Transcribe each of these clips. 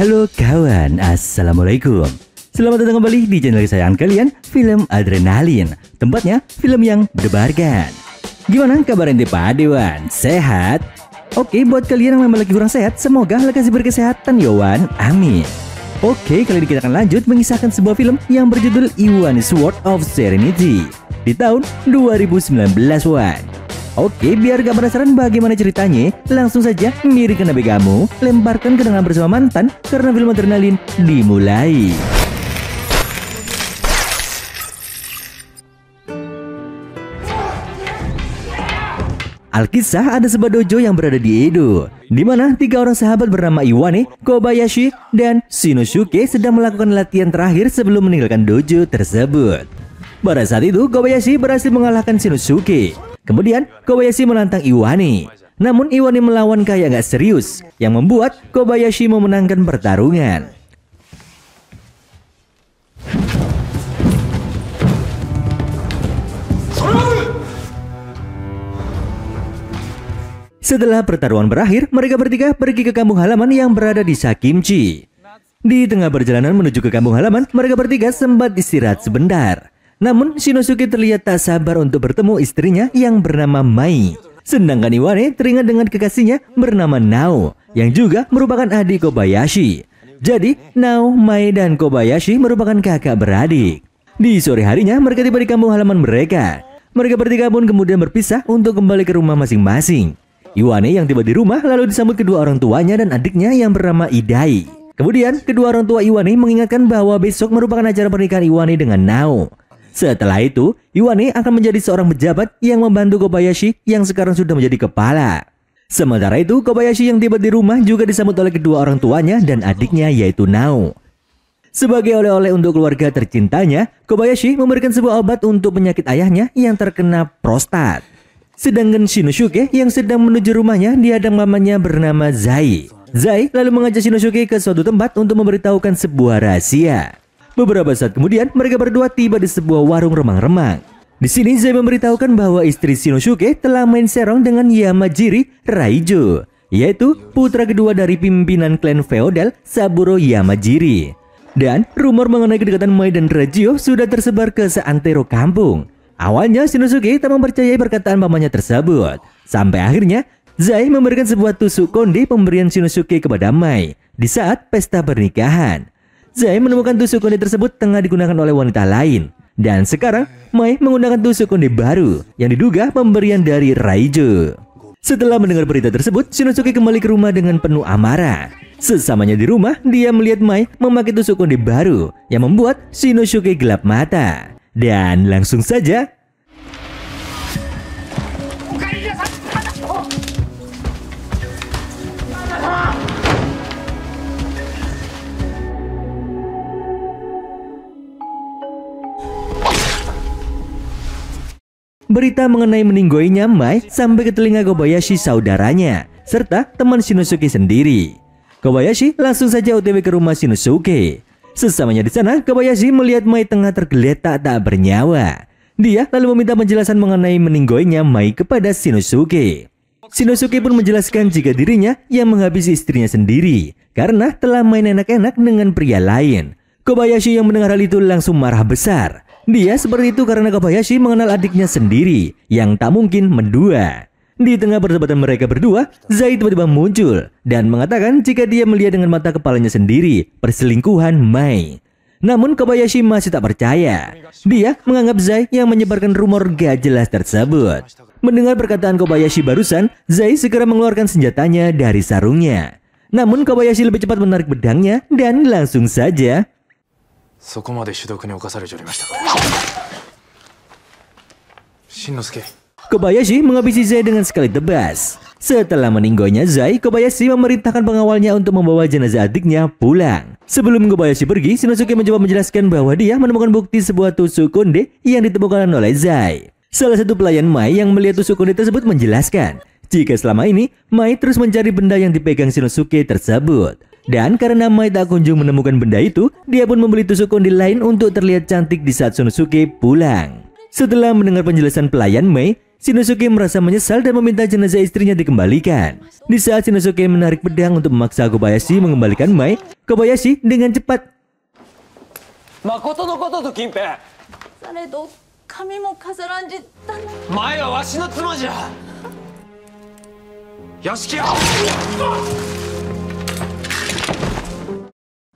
Halo kawan, assalamualaikum. Selamat datang kembali di channel kesayangan kalian, Film Adrenalin. Tempatnya film yang mendebarkan. Gimana kabar ente Pak Dewan? Sehat? Oke, buat kalian yang memang lagi kurang sehat, semoga lekas berkesehatan Yowan. Amin. Oke, kali ini kita akan lanjut mengisahkan sebuah film yang berjudul Iwani Sword of Serenity di tahun 2019 Wan. Oke, biar gak penasaran bagaimana ceritanya, langsung saja miripkan HP kamu, lemparkan kenangan bersama mantan karena film adrenalin dimulai. Alkisah ada sebuah dojo yang berada di Edo, di mana tiga orang sahabat bernama Iwane, Kobayashi, dan Shinosuke sedang melakukan latihan terakhir sebelum meninggalkan dojo tersebut. Pada saat itu, Kobayashi berhasil mengalahkan Shinosuke. Kemudian, Kobayashi menantang Iwane. Namun, Iwane melawan kayak gak serius, yang membuat Kobayashi memenangkan pertarungan. Setelah pertarungan berakhir, mereka bertiga pergi ke kampung halaman yang berada di Sakimchi. Di tengah perjalanan menuju ke kampung halaman, mereka bertiga sempat istirahat sebentar. Namun, Shinosuke terlihat tak sabar untuk bertemu istrinya yang bernama Mai. Sedangkan Iwane teringat dengan kekasihnya bernama Nao, yang juga merupakan adik Kobayashi. Jadi, Nao, Mai, dan Kobayashi merupakan kakak beradik. Di sore harinya, mereka tiba di kampung halaman mereka. Mereka bertiga pun kemudian berpisah untuk kembali ke rumah masing-masing. Iwane yang tiba di rumah lalu disambut kedua orang tuanya dan adiknya yang bernama Idai. Kemudian, kedua orang tua Iwane mengingatkan bahwa besok merupakan acara pernikahan Iwane dengan Nao. Setelah itu, Iwane akan menjadi seorang pejabat yang membantu Kobayashi yang sekarang sudah menjadi kepala. Sementara itu, Kobayashi yang tiba di rumah juga disambut oleh kedua orang tuanya dan adiknya yaitu Nao. Sebagai oleh-oleh untuk keluarga tercintanya, Kobayashi memberikan sebuah obat untuk penyakit ayahnya yang terkena prostat. Sedangkan Shinosuke yang sedang menuju rumahnya dihadang mamanya bernama Zai. Zai lalu mengajak Shinosuke ke suatu tempat untuk memberitahukan sebuah rahasia. Beberapa saat kemudian, mereka berdua tiba di sebuah warung remang-remang. Di sini Zai memberitahukan bahwa istri Shinosuke telah main serong dengan Yamajiri Raijo, yaitu putra kedua dari pimpinan klan feodal Saburo Yamajiri. Dan rumor mengenai kedekatan Mai dan Raijo sudah tersebar ke seantero kampung. Awalnya Shinosuke tak mempercayai perkataan pamannya tersebut. Sampai akhirnya Zai memberikan sebuah tusuk konde pemberian Shinosuke kepada Mai di saat pesta pernikahan. Zai menemukan tusuk konde tersebut tengah digunakan oleh wanita lain. Dan sekarang Mai menggunakan tusuk konde baru yang diduga pemberian dari Raijo. Setelah mendengar berita tersebut, Shinosuke kembali ke rumah dengan penuh amarah. Sesamanya di rumah, dia melihat Mai memakai tusuk konde baru yang membuat Shinosuke gelap mata. Dan langsung saja berita mengenai meninggoinya Mai sampai ke telinga Kobayashi saudaranya serta teman Shinosuke sendiri. Kobayashi langsung saja OTW ke rumah Shinosuke. Sesamanya di sana, Kobayashi melihat Mai tengah tergeletak tak bernyawa. Dia lalu meminta penjelasan mengenai meninggoinya Mai kepada Shinosuke. Shinosuke pun menjelaskan jika dirinya yang menghabisi istrinya sendiri karena telah main enak-enak dengan pria lain. Kobayashi yang mendengar hal itu langsung marah besar. Dia seperti itu karena Kobayashi mengenal adiknya sendiri yang tak mungkin mendua. Di tengah perdebatan mereka berdua, Zai tiba-tiba muncul dan mengatakan jika dia melihat dengan mata kepalanya sendiri perselingkuhan Mai. Namun Kobayashi masih tak percaya. Dia menganggap Zai yang menyebarkan rumor gak jelas tersebut. Mendengar perkataan Kobayashi barusan, Zai segera mengeluarkan senjatanya dari sarungnya. Namun Kobayashi lebih cepat menarik pedangnya dan langsung saja Kobayashi menghabisi Zai dengan sekali tebas. Setelah meninggoinya Zai, Kobayashi memerintahkan pengawalnya untuk membawa jenazah adiknya pulang. Sebelum Kobayashi pergi, Shinosuke mencoba menjelaskan bahwa dia menemukan bukti sebuah tusuk konde yang ditemukan oleh Zai. Salah satu pelayan Mai yang melihat tusuk konde tersebut menjelaskan jika selama ini Mai terus mencari benda yang dipegang Shinosuke tersebut. Dan karena Mai tak kunjung menemukan benda itu, dia pun membeli tusuk konde lain untuk terlihat cantik di saat Shinosuke pulang. Setelah mendengar penjelasan pelayan Mai, Shinosuke merasa menyesal dan meminta jenazah istrinya dikembalikan. Di saat Shinosuke menarik pedang untuk memaksa Kobayashi mengembalikan Mai, Kobayashi dengan cepat. Makoto no koto to Kinpei. されど髪も飾らんじったの。前はわしの妻じゃ。屋敷屋。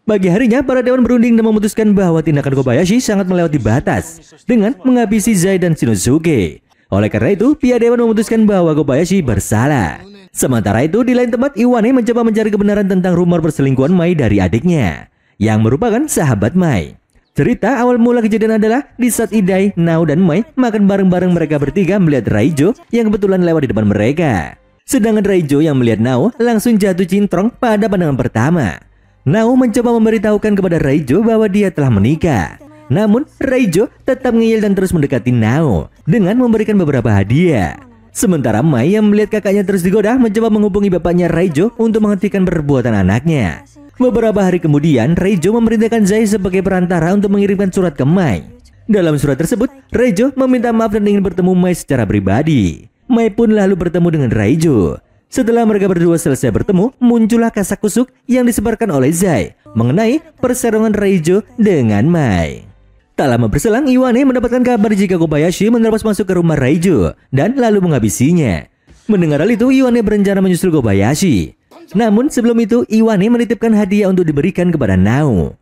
Pagi harinya, para dewan berunding dan memutuskan bahwa tindakan Kobayashi sangat melewati batas dengan menghabisi Zai dan Shinosuke. Oleh karena itu, pihak dewan memutuskan bahwa Kobayashi bersalah. Sementara itu, di lain tempat, Iwane mencoba mencari kebenaran tentang rumor perselingkuhan Mai dari adiknya, yang merupakan sahabat Mai. Cerita awal mula kejadian adalah di saat Idai, Nao, dan Mai makan bareng-bareng, mereka bertiga melihat Raijo yang kebetulan lewat di depan mereka. Sedangkan Raijo yang melihat Nao langsung jatuh cintrong pada pandangan pertama. Nao mencoba memberitahukan kepada Raijo bahwa dia telah menikah. Namun Raijo tetap ngeyel dan terus mendekati Nao dengan memberikan beberapa hadiah. Sementara Mai yang melihat kakaknya terus digoda mencoba menghubungi bapaknya Raijo untuk menghentikan perbuatan anaknya. Beberapa hari kemudian Raijo memerintahkan Zai sebagai perantara untuk mengirimkan surat ke Mai. Dalam surat tersebut Raijo meminta maaf dan ingin bertemu Mai secara pribadi. Mai pun lalu bertemu dengan Raijo. Setelah mereka berdua selesai bertemu, muncullah kasakusuk yang disebarkan oleh Zai mengenai perseteruan Raijo dengan Mai. Tak lama berselang, Iwane mendapatkan kabar jika Kobayashi menerobos masuk ke rumah Raijo dan lalu menghabisinya. Mendengar hal itu, Iwane berencana menyusul Kobayashi. Namun sebelum itu, Iwane menitipkan hadiah untuk diberikan kepada Nao.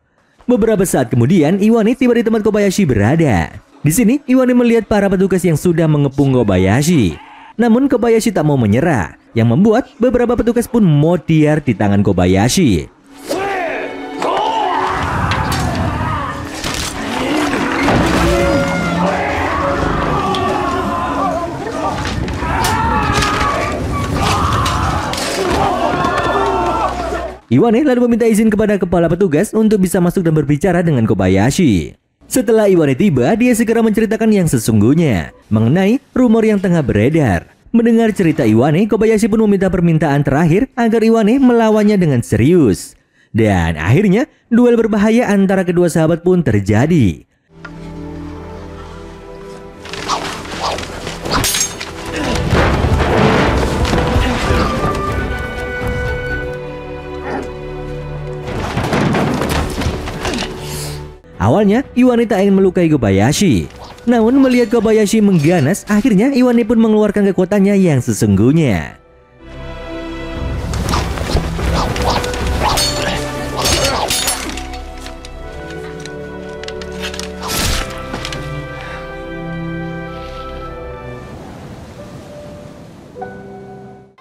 Beberapa saat kemudian, Iwane tiba di tempat Kobayashi berada. Di sini, Iwane melihat para petugas yang sudah mengepung Kobayashi. Namun Kobayashi tak mau menyerah, yang membuat beberapa petugas pun modiar di tangan Kobayashi. Iwane lalu meminta izin kepada kepala petugas untuk bisa masuk dan berbicara dengan Kobayashi. Setelah Iwane tiba, dia segera menceritakan yang sesungguhnya mengenai rumor yang tengah beredar. Mendengar cerita Iwane, Kobayashi pun meminta permintaan terakhir agar Iwane melawannya dengan serius. Dan akhirnya, duel berbahaya antara kedua sahabat pun terjadi. Awalnya, Iwane tak ingin melukai Kobayashi. Namun melihat Kobayashi mengganas, akhirnya Iwane pun mengeluarkan kekuatannya yang sesungguhnya.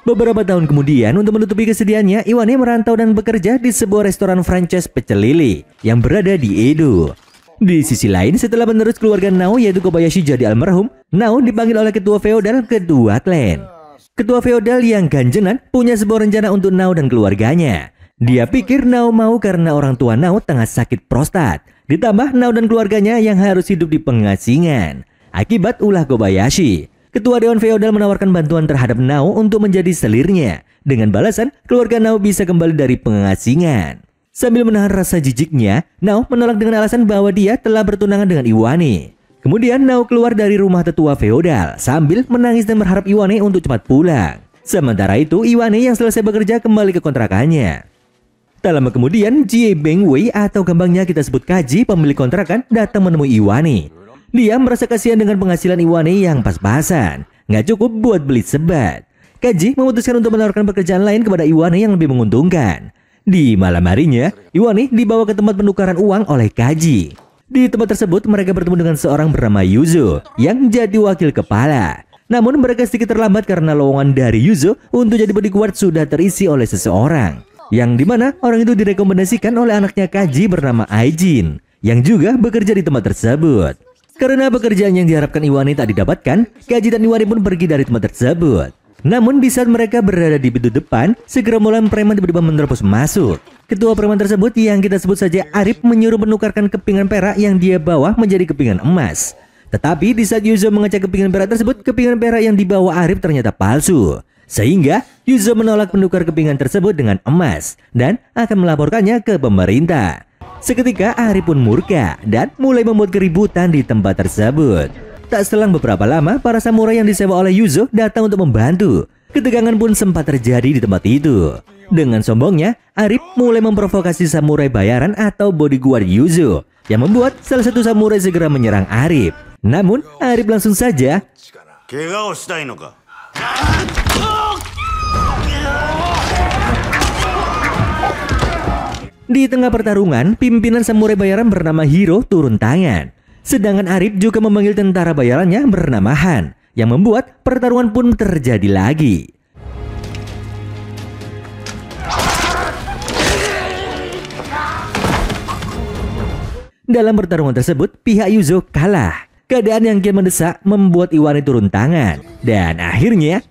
Beberapa tahun kemudian, untuk menutupi kesedihannya, Iwane merantau dan bekerja di sebuah restoran franchise pecel lele yang berada di Edo. Di sisi lain, setelah penerus keluarga Nao yaitu Kobayashi jadi almarhum, Nao dipanggil oleh ketua feodal kedua klan. Ketua feodal yang ganjenan punya sebuah rencana untuk Nao dan keluarganya. Dia pikir Nao mau karena orang tua Nao tengah sakit prostat. Ditambah Nao dan keluarganya yang harus hidup di pengasingan akibat ulah Kobayashi. Ketua Dewan Feodal menawarkan bantuan terhadap Nao untuk menjadi selirnya. Dengan balasan, keluarga Nao bisa kembali dari pengasingan. Sambil menahan rasa jijiknya, Nao menolak dengan alasan bahwa dia telah bertunangan dengan Iwane. Kemudian Nao keluar dari rumah tetua feodal sambil menangis dan berharap Iwane untuk cepat pulang. Sementara itu, Iwane yang selesai bekerja kembali ke kontrakannya. Tak lama kemudian, Jie Bengwei atau gampangnya kita sebut Kaji, pemilik kontrakan, datang menemui Iwane. Dia merasa kasihan dengan penghasilan Iwane yang pas-pasan, nggak cukup buat beli sebat. Kaji memutuskan untuk menawarkan pekerjaan lain kepada Iwane yang lebih menguntungkan. Di malam harinya, Iwane dibawa ke tempat penukaran uang oleh Kaji. Di tempat tersebut, mereka bertemu dengan seorang bernama Yuzo yang jadi wakil kepala. Namun mereka sedikit terlambat karena lowongan dari Yuzo untuk jadi bodyguard sudah terisi oleh seseorang, yang dimana orang itu direkomendasikan oleh anaknya Kaji bernama Aijin, yang juga bekerja di tempat tersebut. Karena pekerjaan yang diharapkan Iwane tak didapatkan, Kaji dan Iwane pun pergi dari tempat tersebut. Namun di saat mereka berada di pintu depan, segerombolan preman tiba-tiba menerobos masuk. Ketua preman tersebut yang kita sebut saja Arif menyuruh menukarkan kepingan perak yang dia bawa menjadi kepingan emas. Tetapi di saat Yuzo mengecek kepingan perak tersebut, kepingan perak yang dibawa Arif ternyata palsu. Sehingga Yuzo menolak menukar kepingan tersebut dengan emas dan akan melaporkannya ke pemerintah. Seketika Arif pun murka dan mulai membuat keributan di tempat tersebut. tak selang beberapa lama, para samurai yang disewa oleh Yuzo datang untuk membantu. Ketegangan pun sempat terjadi di tempat itu. Dengan sombongnya, Arip mulai memprovokasi samurai bayaran atau bodyguard Yuzo, yang membuat salah satu samurai segera menyerang Arip. Namun, Arip langsung saja di tengah pertarungan, pimpinan samurai bayaran bernama Hiro turun tangan. Sedangkan Arip juga memanggil tentara bayarannya bernama Han, yang membuat pertarungan pun terjadi lagi. Dalam pertarungan tersebut, pihak Yuzo kalah. Keadaan yang kian mendesak membuat Iwane turun tangan. Dan akhirnya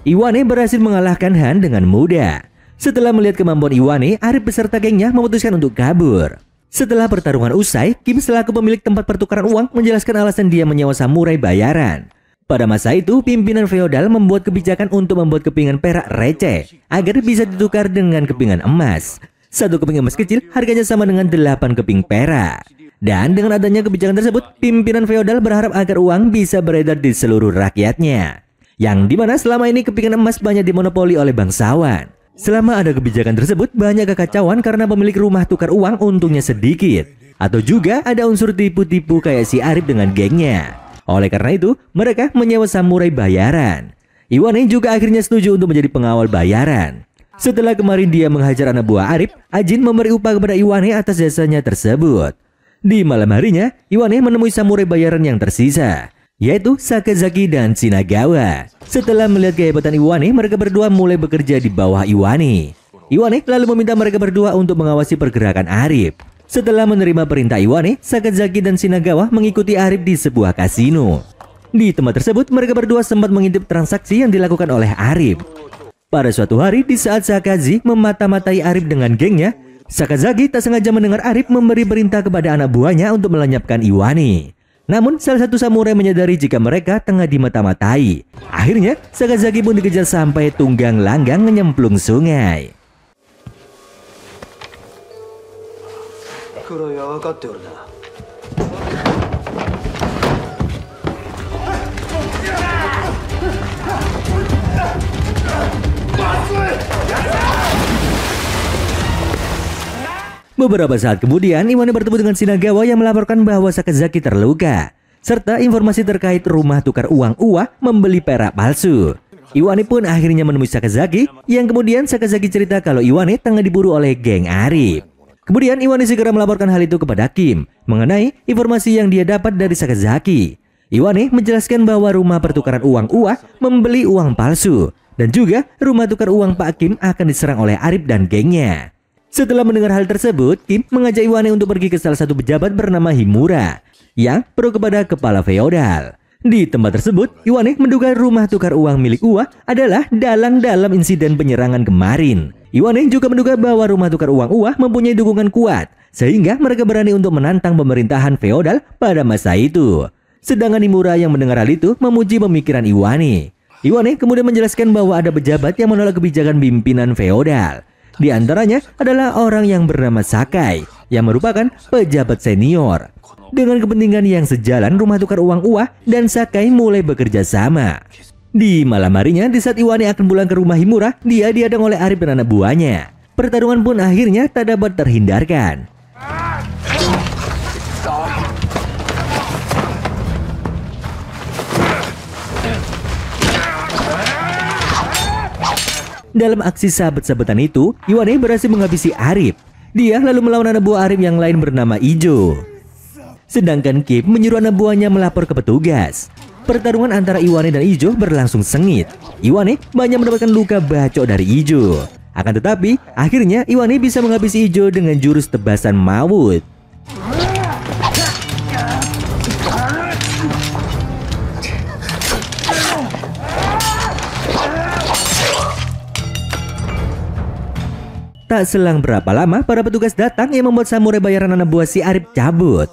Iwane berhasil mengalahkan Han dengan mudah. Setelah melihat kemampuan Iwane, Arip beserta gengnya memutuskan untuk kabur. Setelah pertarungan usai, Kim selaku pemilik tempat pertukaran uang menjelaskan alasan dia menyewa samurai bayaran. Pada masa itu, pimpinan feodal membuat kebijakan untuk membuat kepingan perak receh agar bisa ditukar dengan kepingan emas. Satu keping emas kecil harganya sama dengan 8 keping perak. Dan dengan adanya kebijakan tersebut, pimpinan feodal berharap agar uang bisa beredar di seluruh rakyatnya. Yang dimana selama ini kepingan emas banyak dimonopoli oleh bangsawan. Selama ada kebijakan tersebut, banyak kekacauan karena pemilik rumah tukar uang untungnya sedikit. Atau juga ada unsur tipu-tipu kayak si Arip dengan gengnya. Oleh karena itu, mereka menyewa samurai bayaran. Iwane juga akhirnya setuju untuk menjadi pengawal bayaran. Setelah kemarin dia menghajar anak buah Arip, Ajin memberi upah kepada Iwane atas jasanya tersebut. Di malam harinya, Iwane menemui samurai bayaran yang tersisa, yaitu Sakazaki dan Shinagawa. Setelah melihat kehebatan Iwane, mereka berdua mulai bekerja di bawah Iwane. Iwane lalu meminta mereka berdua untuk mengawasi pergerakan Arip. Setelah menerima perintah Iwane, Sakazaki dan Shinagawa mengikuti Arip di sebuah kasino. Di tempat tersebut, mereka berdua sempat mengintip transaksi yang dilakukan oleh Arip. Pada suatu hari, di saat Sakazi memata-matai Arip dengan gengnya, Sakazaki tak sengaja mendengar Arip memberi perintah kepada anak buahnya untuk melenyapkan Iwane. Namun salah satu samurai menyadari jika mereka tengah dimata-matai. Akhirnya Sakazaki pun dikejar sampai tunggang langgang menyemplung sungai. Beberapa saat kemudian, Iwane bertemu dengan Shinagawa yang melaporkan bahwa Sakazaki terluka, serta informasi terkait rumah tukar uang Uwa membeli perak palsu. Iwane pun akhirnya menemui Sakazaki, yang kemudian Sakazaki cerita kalau Iwane tengah diburu oleh geng Arip. Kemudian Iwane segera melaporkan hal itu kepada Kim mengenai informasi yang dia dapat dari Sakazaki. Iwane menjelaskan bahwa rumah pertukaran uang Uwa membeli uang palsu, dan juga rumah tukar uang Pak Kim akan diserang oleh Arip dan gengnya. Setelah mendengar hal tersebut, Kim mengajak Iwane untuk pergi ke salah satu pejabat bernama Himura yang pro kepada kepala feodal. Di tempat tersebut, Iwane menduga rumah tukar uang milik Uwa adalah dalang dalam insiden penyerangan kemarin. Iwane juga menduga bahwa rumah tukar uang Uwa mempunyai dukungan kuat, sehingga mereka berani untuk menantang pemerintahan feodal pada masa itu. Sedangkan Himura yang mendengar hal itu memuji pemikiran Iwane. Iwane kemudian menjelaskan bahwa ada pejabat yang menolak kebijakan pimpinan feodal. Di antaranya adalah orang yang bernama Sakai, yang merupakan pejabat senior. Dengan kepentingan yang sejalan, rumah tukar uang Uwa dan Sakai mulai bekerja sama. Di malam harinya, di saat Iwane akan pulang ke rumah Himura, dia dihadang oleh Arip dan anak buahnya. Pertarungan pun akhirnya tak dapat terhindarkan. Dalam aksi sahabat-sahabatan itu, Iwane berhasil menghabisi Arip. Dia lalu melawan anak buah Arip yang lain bernama Ijo. Sedangkan Kim menyuruh anak buahnya melapor ke petugas. Pertarungan antara Iwane dan Ijo berlangsung sengit. Iwane banyak mendapatkan luka bacok dari Ijo. Akan tetapi, akhirnya Iwane bisa menghabisi Ijo dengan jurus tebasan maut. Tak selang berapa lama, para petugas datang yang membuat samurai bayaran anak buah si Arip cabut.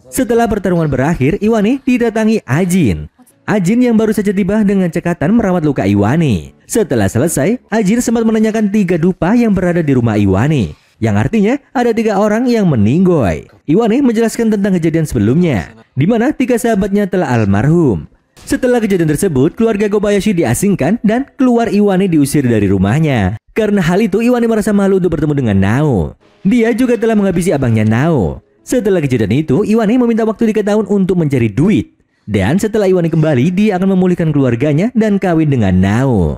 Setelah pertarungan berakhir, Iwane didatangi Ajin. Ajin yang baru saja tiba dengan cekatan merawat luka Iwane. Setelah selesai, Ajin sempat menanyakan 3 dupa yang berada di rumah Iwane, yang artinya ada 3 orang yang meninggoy. Iwane menjelaskan tentang kejadian sebelumnya, di mana 3 sahabatnya telah almarhum. Setelah kejadian tersebut, keluarga Kobayashi diasingkan dan keluar Iwane diusir dari rumahnya. Karena hal itu, Iwane merasa malu untuk bertemu dengan Nao. Dia juga telah menghabisi abangnya Nao. Setelah kejadian itu, Iwane meminta waktu 3 tahun untuk mencari duit. Dan setelah Iwane kembali, dia akan memulihkan keluarganya dan kawin dengan Nao.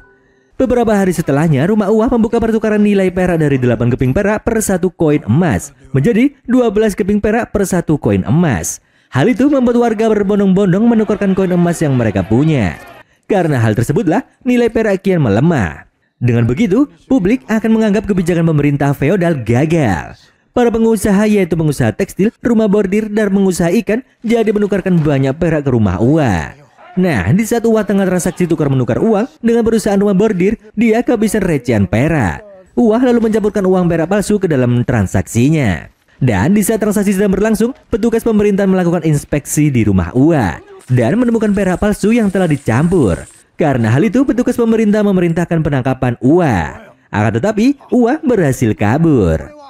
Beberapa hari setelahnya, rumah Uwa membuka pertukaran nilai perak dari 8 keping perak per 1 koin emas menjadi 12 keping perak per 1 koin emas. Hal itu membuat warga berbondong-bondong menukarkan koin emas yang mereka punya. Karena hal tersebutlah, nilai perak kian melemah. Dengan begitu, publik akan menganggap kebijakan pemerintah feodal gagal. Para pengusaha yaitu pengusaha tekstil, rumah bordir, dan pengusaha ikan jadi menukarkan banyak perak ke rumah Uwa. Nah, di saat Uwa tengah transaksi tukar menukar uang dengan perusahaan rumah bordir, dia kehabisan recehan perak. Uwa lalu mencampurkan uang perak palsu ke dalam transaksinya. Dan di saat transaksi sedang berlangsung, petugas pemerintahan melakukan inspeksi di rumah Uwa dan menemukan perak palsu yang telah dicampur. Karena hal itu, petugas pemerintah memerintahkan penangkapan Uwa. Akan tetapi, Uwa berhasil kabur.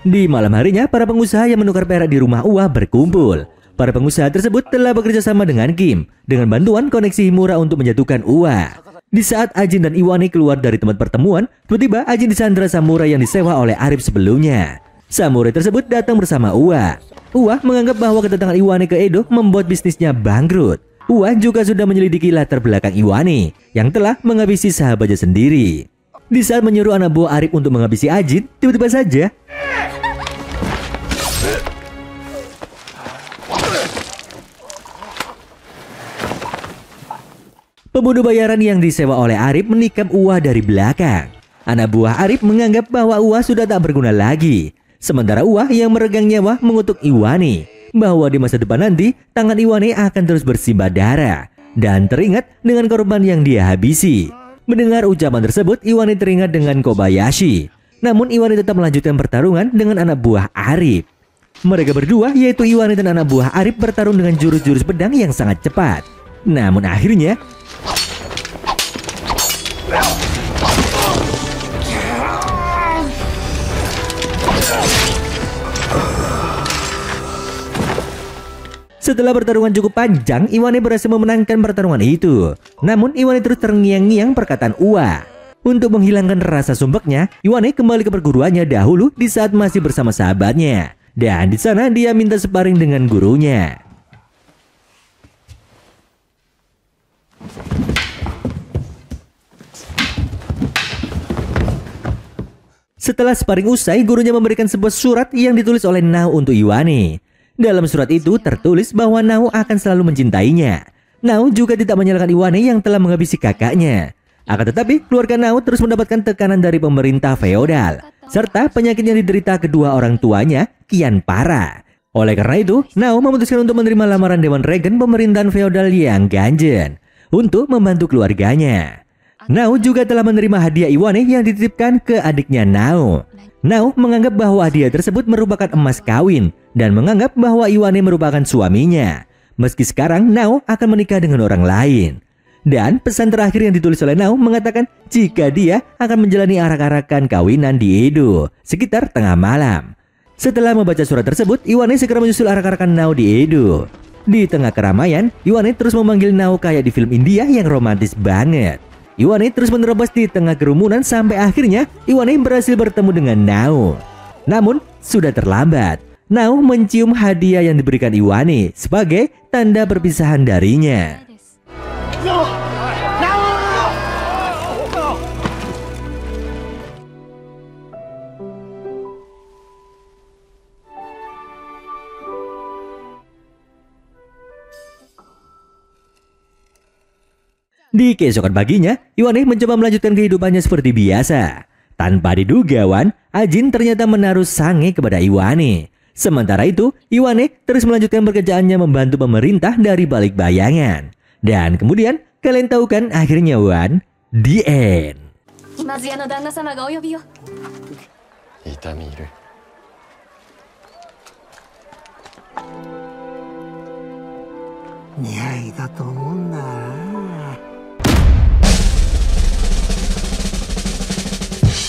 Di malam harinya, para pengusaha yang menukar perak di rumah Uwa berkumpul. Para pengusaha tersebut telah bekerja sama dengan Kim dengan bantuan koneksi Himura untuk menjatuhkan Uwa. Di saat Ajin dan Iwane keluar dari tempat pertemuan, tiba-tiba Ajin disandra samurai yang disewa oleh Arif sebelumnya. Samurai tersebut datang bersama Uwa. Uwa menganggap bahwa kedatangan Iwane ke Edo membuat bisnisnya bangkrut. Uwa juga sudah menyelidiki latar belakang Iwane yang telah menghabisi sahabatnya sendiri. Di saat menyuruh anak buah Arif untuk menghabisi Ajin, tiba-tiba saja pembunuh bayaran yang disewa oleh Arif menikam Uwa dari belakang. Anak buah Arif menganggap bahwa Uwa sudah tak berguna lagi. Sementara Uwa yang meregang nyawa mengutuk Iwane bahwa di masa depan nanti tangan Iwane akan terus bersimbah darah dan teringat dengan korban yang dia habisi. Mendengar ucapan tersebut, Iwane teringat dengan Kobayashi. Namun Iwane tetap melanjutkan pertarungan dengan anak buah Arif. Mereka berdua yaitu Iwane dan anak buah Arif bertarung dengan jurus-jurus pedang yang sangat cepat. Namun akhirnya setelah pertarungan cukup panjang, Iwane berhasil memenangkan pertarungan itu. Namun Iwane terus terngiang-ngiang perkataan Uwa. Untuk menghilangkan rasa sumpeknya, Iwane kembali ke perguruannya dahulu di saat masih bersama sahabatnya. Dan di sana dia minta sparring dengan gurunya. Setelah sparring usai, gurunya memberikan sebuah surat yang ditulis oleh Nao untuk Iwane. Dalam surat itu tertulis bahwa Nao akan selalu mencintainya. Nao juga tidak menyalahkan Iwane yang telah menghabisi kakaknya. Akan tetapi, keluarga Nao terus mendapatkan tekanan dari pemerintah feodal, serta penyakit yang diderita kedua orang tuanya kian parah. Oleh karena itu, Nao memutuskan untuk menerima lamaran Dewan Regen pemerintahan feodal yang ganjen untuk membantu keluarganya. Nao juga telah menerima hadiah Iwane yang dititipkan ke adiknya Nao. Nao menganggap bahwa hadiah tersebut merupakan emas kawin dan menganggap bahwa Iwane merupakan suaminya. Meski sekarang Nao akan menikah dengan orang lain. Dan pesan terakhir yang ditulis oleh Nao mengatakan jika dia akan menjalani arak-arakan kawinan di Edo sekitar tengah malam. Setelah membaca surat tersebut, Iwane segera menyusul arak-arakan Nao di Edo. Di tengah keramaian, Iwane terus memanggil Nao kayak di film India yang romantis banget. Iwane terus menerobos di tengah kerumunan sampai akhirnya Iwane berhasil bertemu dengan Nao. Namun sudah terlambat. Nao mencium hadiah yang diberikan Iwane sebagai tanda perpisahan darinya. Di keesokan paginya, Iwane mencoba melanjutkan kehidupannya seperti biasa. Tanpa diduga, Ajin ternyata menaruh sange kepada Iwane. Sementara itu, Iwane terus melanjutkan pekerjaannya membantu pemerintah dari balik bayangan. Dan kemudian, kalian tahu kan akhirnya, The end. 今津屋の旦那様がお呼びよ。痛みいる。似合いだと思うんだな。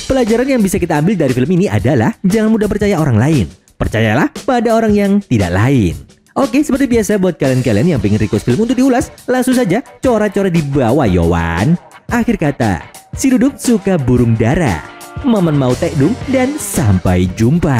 Pelajaran yang bisa kita ambil dari film ini adalah jangan mudah percaya orang lain. Percayalah pada orang yang tidak lain. Oke, seperti biasa buat kalian-kalian yang pengen request film untuk diulas, langsung saja coret-coret di bawah Yowan. Akhir kata, si Duduk suka burung dara. Maman mau tekdung dan sampai jumpa.